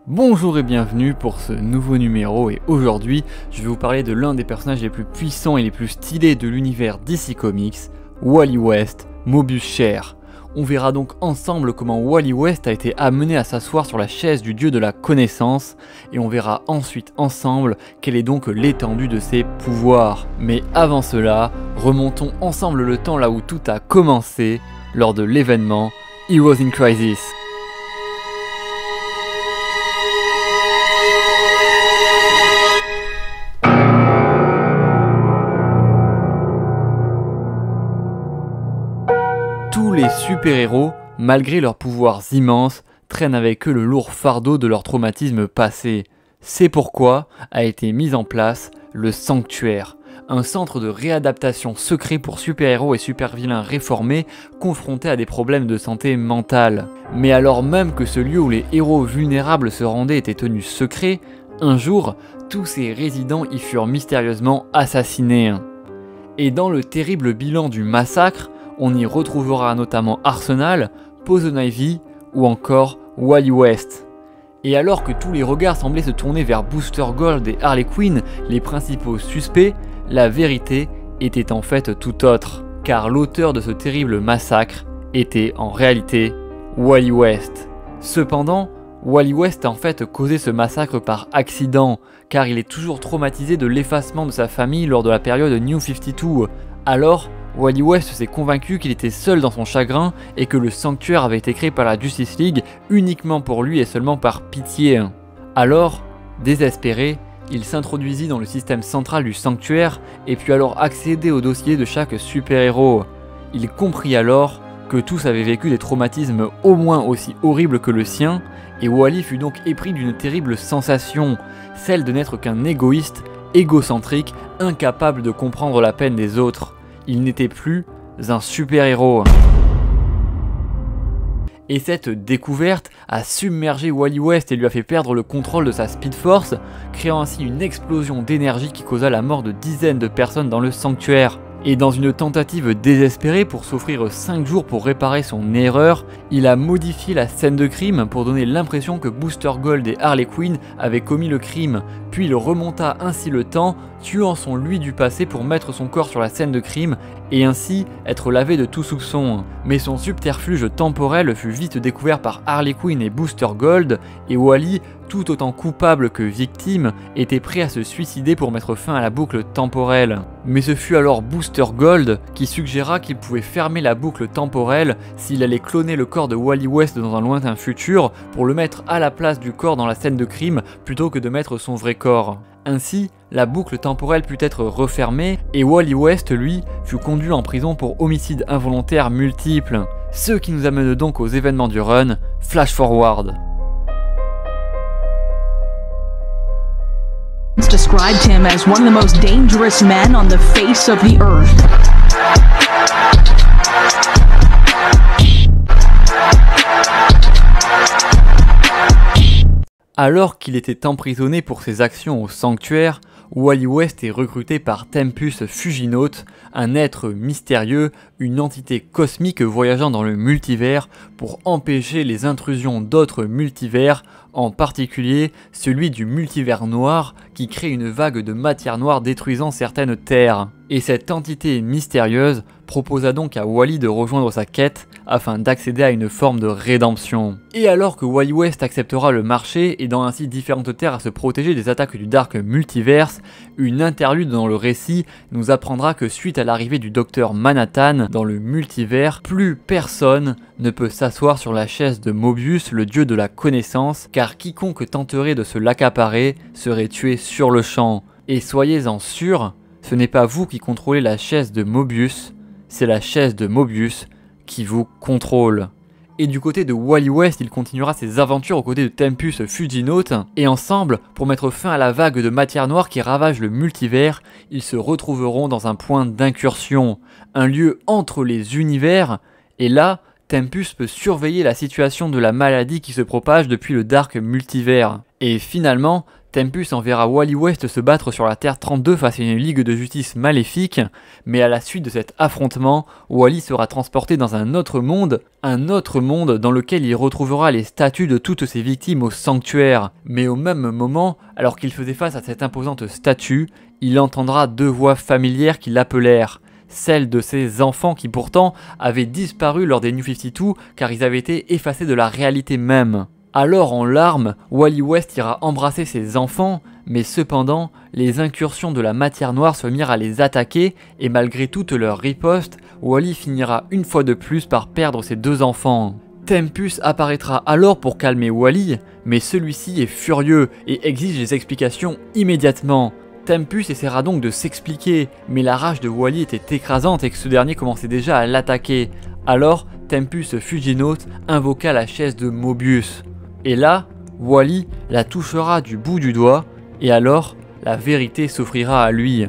Bonjour et bienvenue pour ce nouveau numéro et aujourd'hui je vais vous parler de l'un des personnages les plus puissants et les plus stylés de l'univers DC Comics, Wally West, Mobius Cher. On verra donc ensemble comment Wally West a été amené à s'asseoir sur la chaise du dieu de la connaissance et on verra ensuite ensemble quelle est donc l'étendue de ses pouvoirs. Mais avant cela, remontons ensemble le temps là où tout a commencé lors de l'événement Heroes in Crisis. Tous les super-héros, malgré leurs pouvoirs immenses, traînent avec eux le lourd fardeau de leur traumatisme passé. C'est pourquoi a été mis en place le Sanctuaire, un centre de réadaptation secret pour super-héros et super-vilains réformés confrontés à des problèmes de santé mentale. Mais alors même que ce lieu où les héros vulnérables se rendaient était tenu secret, un jour, tous ses résidents y furent mystérieusement assassinés. Et dans le terrible bilan du massacre, on y retrouvera notamment Arsenal, Poison Ivy ou encore Wally West. Et alors que tous les regards semblaient se tourner vers Booster Gold et Harley Quinn, les principaux suspects, la vérité était en fait tout autre. Car l'auteur de ce terrible massacre était en réalité Wally West. Cependant, Wally West a en fait causé ce massacre par accident, car il est toujours traumatisé de l'effacement de sa famille lors de la période New 52. Alors, Wally West s'est convaincu qu'il était seul dans son chagrin et que le sanctuaire avait été créé par la Justice League uniquement pour lui et seulement par pitié. Alors, désespéré, il s'introduisit dans le système central du sanctuaire et put alors accéder au dossier de chaque super-héros. Il comprit alors que tous avaient vécu des traumatismes au moins aussi horribles que le sien et Wally fut donc épris d'une terrible sensation, celle de n'être qu'un égoïste, égocentrique, incapable de comprendre la peine des autres. Il n'était plus un super-héros. Et cette découverte a submergé Wally West et lui a fait perdre le contrôle de sa Speed Force, créant ainsi une explosion d'énergie qui causa la mort de dizaines de personnes dans le sanctuaire. Et dans une tentative désespérée pour s'offrir 5 jours pour réparer son erreur, il a modifié la scène de crime pour donner l'impression que Booster Gold et Harley Quinn avaient commis le crime, puis il remonta ainsi le temps, tuant son lui du passé pour mettre son corps sur la scène de crime et ainsi être lavé de tout soupçon. Mais son subterfuge temporel fut vite découvert par Harley Quinn et Booster Gold et Wally, tout autant coupable que victime, était prêt à se suicider pour mettre fin à la boucle temporelle. Mais ce fut alors Booster Gold qui suggéra qu'il pouvait fermer la boucle temporelle s'il allait cloner le corps de Wally West dans un lointain futur pour le mettre à la place du corps dans la scène de crime plutôt que de mettre son vrai corps. Ainsi, la boucle temporelle put être refermée et Wally West, lui, fut conduit en prison pour homicide involontaire multiple. Ce qui nous amène donc aux événements du run, Flash Forward. Described him as one of the most dangerous men on the face of the earth. Alors qu'il était emprisonné pour ses actions au sanctuaire, Wally West est recruté par Tempus Fuginaut, un être mystérieux, une entité cosmique voyageant dans le multivers pour empêcher les intrusions d'autres multivers, en particulier celui du multivers noir qui crée une vague de matière noire détruisant certaines terres. Et cette entité mystérieuse proposa donc à Wally de rejoindre sa quête afin d'accéder à une forme de rédemption. Et alors que Wally West acceptera le marché, aidant ainsi différentes terres à se protéger des attaques du Dark Multiverse, une interlude dans le récit nous apprendra que suite à l'arrivée du Docteur Manhattan dans le multivers, plus personne ne peut s'asseoir sur la chaise de Mobius, le dieu de la connaissance, car quiconque tenterait de se l'accaparer serait tué sur le champ. Et soyez-en sûrs, ce n'est pas vous qui contrôlez la chaise de Mobius, c'est la chaise de Mobius qui vous contrôle. Et du côté de Wally West, il continuera ses aventures aux côtés de Tempus Fuginaut, et ensemble, pour mettre fin à la vague de matière noire qui ravage le multivers, ils se retrouveront dans un point d'incursion, un lieu entre les univers, et là, Tempus peut surveiller la situation de la maladie qui se propage depuis le Dark Multivers. Et finalement, Tempus enverra Wally West se battre sur la Terre 32 face à une ligue de justice maléfique, mais à la suite de cet affrontement, Wally sera transporté dans un autre monde dans lequel il retrouvera les statues de toutes ses victimes au sanctuaire. Mais au même moment, alors qu'il faisait face à cette imposante statue, il entendra deux voix familières qui l'appelèrent. Celle de ses enfants qui pourtant avaient disparu lors des New 52 car ils avaient été effacés de la réalité même. Alors en larmes, Wally West ira embrasser ses enfants, mais cependant, les incursions de la matière noire se mirent à les attaquer et malgré toute leur riposte, Wally finira une fois de plus par perdre ses deux enfants. Tempus apparaîtra alors pour calmer Wally, mais celui-ci est furieux et exige des explications immédiatement. Tempus essaiera donc de s'expliquer, mais la rage de Wally était écrasante et que ce dernier commençait déjà à l'attaquer. Alors, Tempus Fuginote invoqua la chaise de Mobius. Et là, Wally la touchera du bout du doigt, et alors, la vérité s'offrira à lui.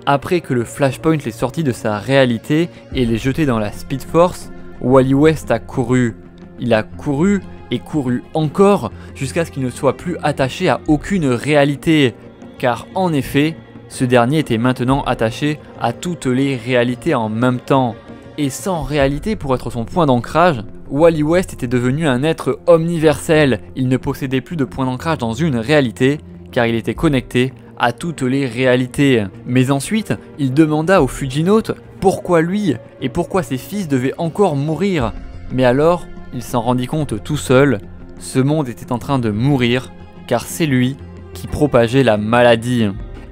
Après que le Flashpoint l'ait sorti de sa réalité et l'ait jeté dans la Speed Force, Wally West a couru. Il a couru et couru encore jusqu'à ce qu'il ne soit plus attaché à aucune réalité. Car en effet, ce dernier était maintenant attaché à toutes les réalités en même temps. Et sans réalité pour être son point d'ancrage, Wally West était devenu un être omniversel. Il ne possédait plus de point d'ancrage dans une réalité, car il était connecté à toutes les réalités. Mais ensuite, il demanda aux Fuginotes pourquoi lui et pourquoi ses fils devaient encore mourir. Mais alors, il s'en rendit compte tout seul, ce monde était en train de mourir, car c'est lui qui propageait la maladie.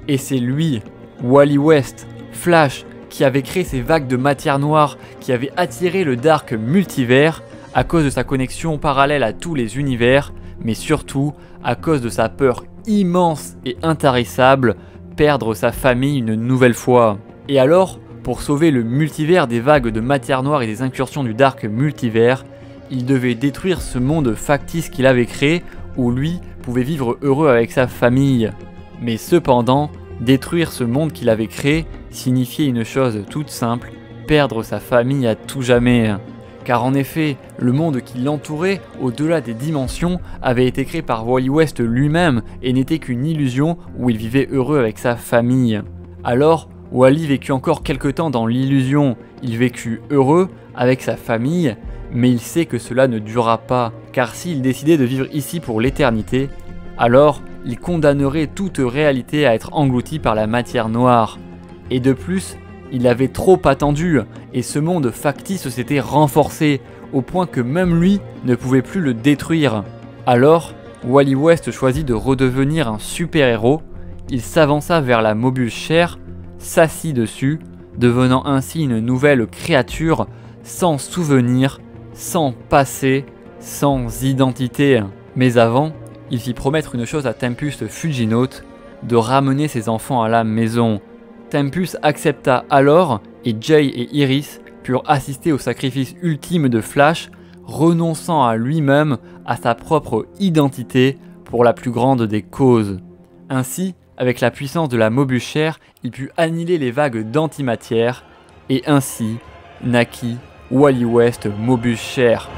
Et c'est lui, Wally West, Flash, qui avait créé ces vagues de matière noire qui avaient attiré le Dark Multivers à cause de sa connexion parallèle à tous les univers, mais surtout à cause de sa peur immense et intarissable, perdre sa famille une nouvelle fois. Et alors, pour sauver le multivers des vagues de matière noire et des incursions du Dark Multivers, il devait détruire ce monde factice qu'il avait créé où lui pouvait vivre heureux avec sa famille. Mais cependant, détruire ce monde qu'il avait créé signifiait une chose toute simple, perdre sa famille à tout jamais. Car en effet, le monde qui l'entourait, au-delà des dimensions, avait été créé par Wally West lui-même et n'était qu'une illusion où il vivait heureux avec sa famille. Alors, Wally vécut encore quelque temps dans l'illusion, il vécut heureux avec sa famille, mais il sait que cela ne durera pas, car s'il décidait de vivre ici pour l'éternité, alors il condamnerait toute réalité à être engloutie par la matière noire. Et de plus, il avait trop attendu, et ce monde factice s'était renforcé, au point que même lui ne pouvait plus le détruire. Alors, Wally West choisit de redevenir un super-héros, il s'avança vers la Mobius Chair, s'assit dessus, devenant ainsi une nouvelle créature, sans souvenir, sans passé, sans identité. Mais avant, il fit promettre une chose à Tempus Fuginote, de ramener ses enfants à la maison. Tempus accepta alors, et Jay et Iris purent assister au sacrifice ultime de Flash, renonçant à lui-même, à sa propre identité, pour la plus grande des causes. Ainsi, avec la puissance de la Mobius Chair, il put annihiler les vagues d'antimatière, et ainsi naquit Wally West Mobius Chair.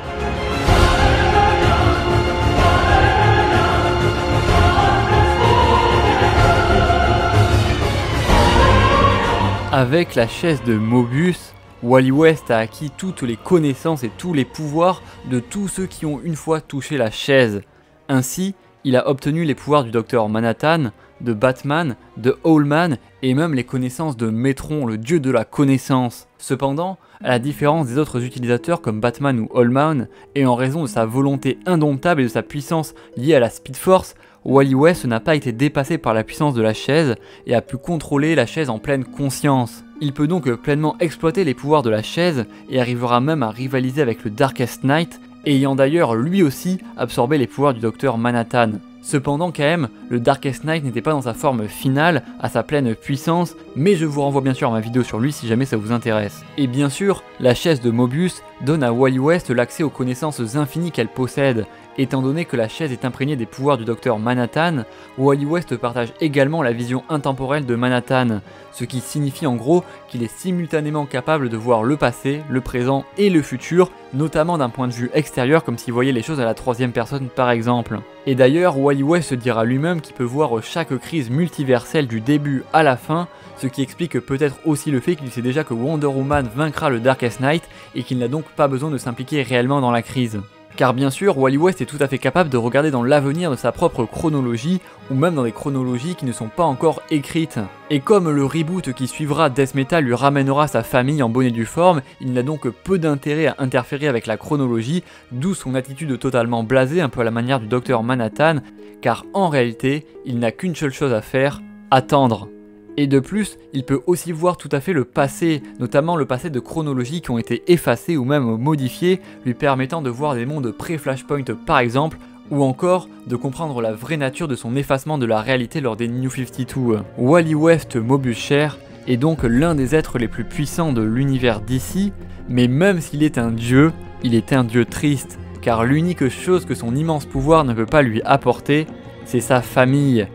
Avec la chaise de Mobius, Wally West a acquis toutes les connaissances et tous les pouvoirs de tous ceux qui ont une fois touché la chaise. Ainsi, il a obtenu les pouvoirs du Docteur Manhattan, de Batman, de Owlman et même les connaissances de Metron, le dieu de la connaissance. Cependant, à la différence des autres utilisateurs comme Batman ou Owlman, et en raison de sa volonté indomptable et de sa puissance liée à la Speed Force, Wally West n'a pas été dépassé par la puissance de la chaise et a pu contrôler la chaise en pleine conscience. Il peut donc pleinement exploiter les pouvoirs de la chaise et arrivera même à rivaliser avec le Darkest Knight, ayant d'ailleurs lui aussi absorbé les pouvoirs du Docteur Manhattan. Cependant quand même, le Darkest Knight n'était pas dans sa forme finale, à sa pleine puissance, mais je vous renvoie bien sûr à ma vidéo sur lui si jamais ça vous intéresse. Et bien sûr, la chaise de Mobius donne à Wally West l'accès aux connaissances infinies qu'elle possède, Étant donné que la chaise est imprégnée des pouvoirs du docteur Manhattan, Wally West partage également la vision intemporelle de Manhattan, ce qui signifie en gros qu'il est simultanément capable de voir le passé, le présent et le futur, notamment d'un point de vue extérieur comme s'il voyait les choses à la troisième personne par exemple. Et d'ailleurs, Wally West se dira lui-même qu'il peut voir chaque crise multiverselle du début à la fin, ce qui explique peut-être aussi le fait qu'il sait déjà que Wonder Woman vaincra le Darkest Knight et qu'il n'a donc pas besoin de s'impliquer réellement dans la crise. Car bien sûr, Wally West est tout à fait capable de regarder dans l'avenir de sa propre chronologie, ou même dans des chronologies qui ne sont pas encore écrites. Et comme le reboot qui suivra Death Metal lui ramènera sa famille en bonne et due forme, il n'a donc peu d'intérêt à interférer avec la chronologie, d'où son attitude totalement blasée, un peu à la manière du docteur Manhattan, car en réalité, il n'a qu'une seule chose à faire, attendre. Et de plus, il peut aussi voir tout à fait le passé, notamment le passé de chronologies qui ont été effacées ou même modifiées, lui permettant de voir des mondes pré-Flashpoint par exemple, ou encore de comprendre la vraie nature de son effacement de la réalité lors des New 52. Wally West Mobius Cher est donc l'un des êtres les plus puissants de l'univers d'ici, mais même s'il est un dieu, il est un dieu triste, car l'unique chose que son immense pouvoir ne peut pas lui apporter, c'est sa famille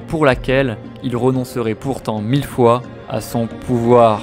pour laquelle il renoncerait pourtant 1000 fois à son pouvoir.